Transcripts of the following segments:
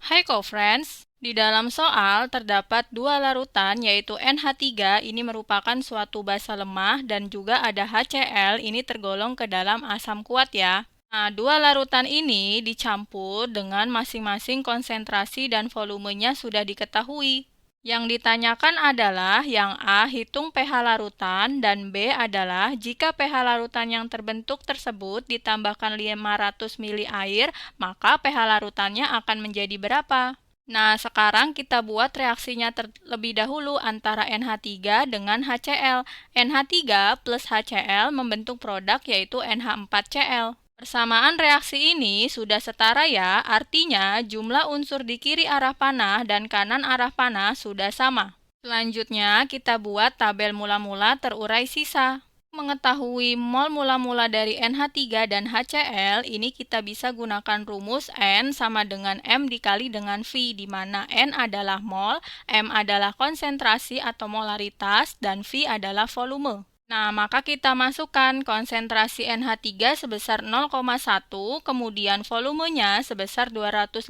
Hai co-friends, di dalam soal terdapat dua larutan yaitu NH3 ini merupakan suatu basa lemah dan juga ada HCl ini tergolong ke dalam asam kuat ya. Nah, dua larutan ini dicampur dengan masing-masing konsentrasi dan volumenya sudah diketahui. Yang ditanyakan adalah yang A hitung pH larutan dan B adalah jika pH larutan yang terbentuk tersebut ditambahkan 500 ml air, maka pH larutannya akan menjadi berapa? Nah, sekarang kita buat reaksinya terlebih dahulu antara NH3 dengan HCl. NH3 plus HCl membentuk produk yaitu NH4Cl. Persamaan reaksi ini sudah setara ya, artinya jumlah unsur di kiri arah panah dan kanan arah panah sudah sama. Selanjutnya, kita buat tabel mula-mula terurai sisa. Mengetahui mol mula-mula dari NH3 dan HCl, ini kita bisa gunakan rumus N sama dengan M dikali dengan V, di mana N adalah mol, M adalah konsentrasi atau molaritas, dan V adalah volume. Nah, maka kita masukkan konsentrasi NH3 sebesar 0,1, kemudian volumenya sebesar 250.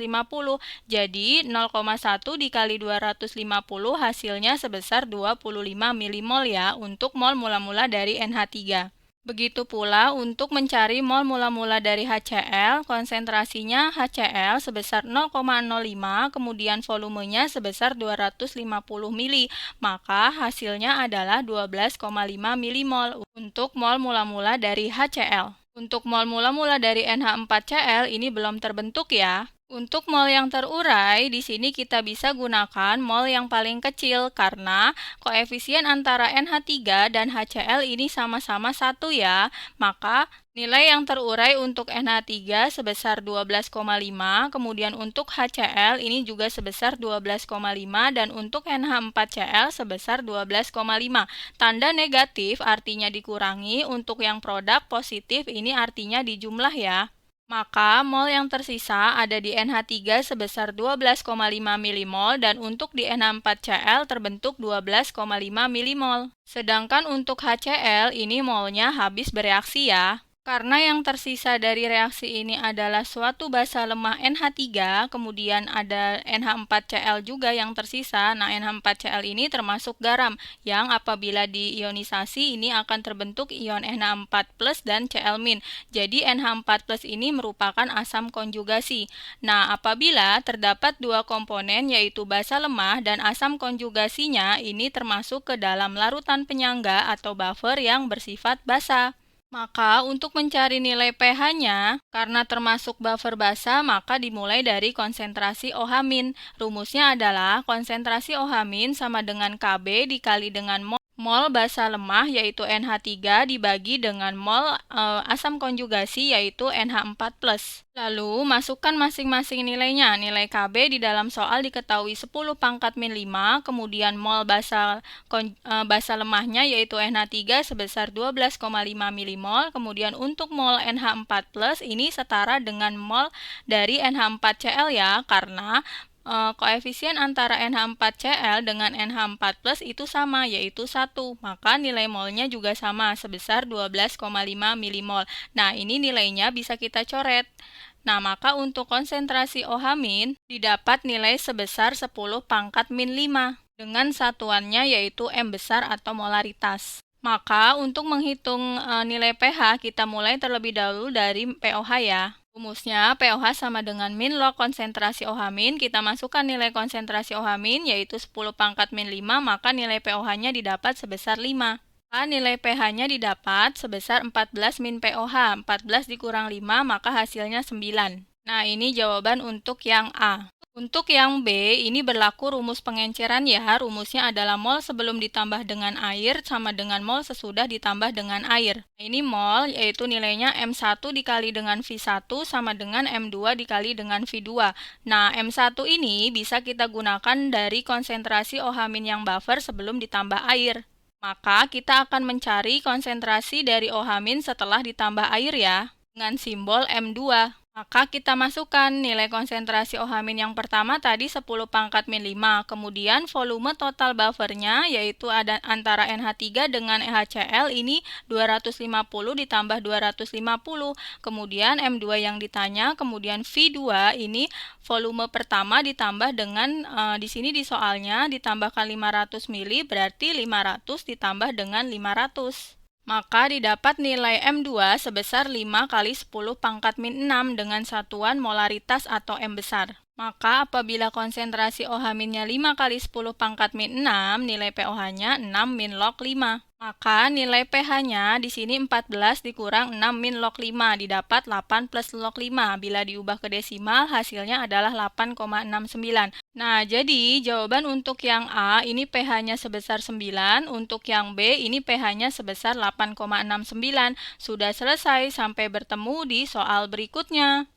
Jadi, 0,1 dikali 250 hasilnya sebesar 25 milimol ya untuk mol mula-mula dari NH3. Begitu pula untuk mencari mol mula-mula dari HCl, konsentrasinya HCl sebesar 0,05, kemudian volumenya sebesar 250 mili, maka hasilnya adalah 12,5 milimol untuk mol mula-mula dari HCl. Untuk mol mula-mula dari NH4Cl ini belum terbentuk ya. Untuk mol yang terurai, di sini kita bisa gunakan mol yang paling kecil karena koefisien antara NH3 dan HCl ini sama-sama 1 ya. Maka nilai yang terurai untuk NH3 sebesar 12,5, kemudian untuk HCl ini juga sebesar 12,5 dan untuk NH4Cl sebesar 12,5. Tanda negatif artinya dikurangi, untuk yang produk positif ini artinya dijumlah ya. Maka mol yang tersisa ada di NH3 sebesar 12,5 milimol dan untuk di NH4Cl terbentuk 12,5 milimol. Sedangkan untuk HCl ini molnya habis bereaksi ya. Karena yang tersisa dari reaksi ini adalah suatu basa lemah NH3, kemudian ada NH4Cl juga yang tersisa. Nah, NH4Cl ini termasuk garam yang apabila diionisasi ini akan terbentuk ion NH4+ dan Cl-. Jadi NH4+ ini merupakan asam konjugasi. Nah, apabila terdapat dua komponen yaitu basa lemah dan asam konjugasinya ini termasuk ke dalam larutan penyangga atau buffer yang bersifat basa. Maka untuk mencari nilai pH-nya, karena termasuk buffer basa, maka dimulai dari konsentrasi OH-. Rumusnya adalah konsentrasi OH- sama dengan Kb dikali dengan mol basa lemah yaitu NH3 dibagi dengan mol asam konjugasi yaitu NH4+. Lalu masukkan masing-masing nilainya. Nilai Kb di dalam soal diketahui 10⁻⁵, kemudian mol basa lemahnya yaitu NH3 sebesar 12,5 milimol, kemudian untuk mol NH4+ ini setara dengan mol dari NH4Cl ya, karena koefisien antara NH4Cl dengan NH4+ itu sama, yaitu 1. Maka nilai molnya juga sama, sebesar 12,5 milimol. Nah, ini nilainya bisa kita coret. Nah, maka untuk konsentrasi OH- didapat nilai sebesar 10⁻⁵, dengan satuannya yaitu M besar atau molaritas. Maka untuk menghitung nilai pH, kita mulai terlebih dahulu dari pOH ya. Rumusnya pOH sama dengan min log konsentrasi OH-, kita masukkan nilai konsentrasi OH- yaitu 10⁻⁵, maka nilai pOH-nya didapat sebesar 5. Maka nilai pH-nya didapat sebesar 14 min pOH, 14 dikurang 5 maka hasilnya 9. Nah, ini jawaban untuk yang A. Untuk yang B, ini berlaku rumus pengenceran ya. Rumusnya adalah mol sebelum ditambah dengan air sama dengan mol sesudah ditambah dengan air. Nah, ini mol, yaitu nilainya M1 dikali dengan V1 sama dengan M2 dikali dengan V2. Nah, M1 ini bisa kita gunakan dari konsentrasi OH- yang buffer sebelum ditambah air. Maka kita akan mencari konsentrasi dari OH- setelah ditambah air ya, dengan simbol M2. Maka kita masukkan nilai konsentrasi OH- yang pertama tadi 10 pangkat min 5. Kemudian volume total buffernya yaitu ada antara NH3 dengan HCl ini 250 ditambah 250. Kemudian M2 yang ditanya, kemudian V2 ini volume pertama ditambah dengan di sini di soalnya ditambahkan 500 mili berarti 500 ditambah dengan 500. Maka didapat nilai M2 sebesar 5 kali 10 pangkat min 6 dengan satuan molaritas atau M besar. Maka apabila konsentrasi OH-nya 5 kali 10 pangkat min 6, nilai pOH-nya 6 min log 5. Maka nilai pH-nya di sini 14 dikurang 6 min log 5, didapat 8 plus log 5. Bila diubah ke desimal, hasilnya adalah 8,69. Nah, jadi jawaban untuk yang A ini pH-nya sebesar 9, untuk yang B ini pH-nya sebesar 8,69. Sudah selesai, sampai bertemu di soal berikutnya.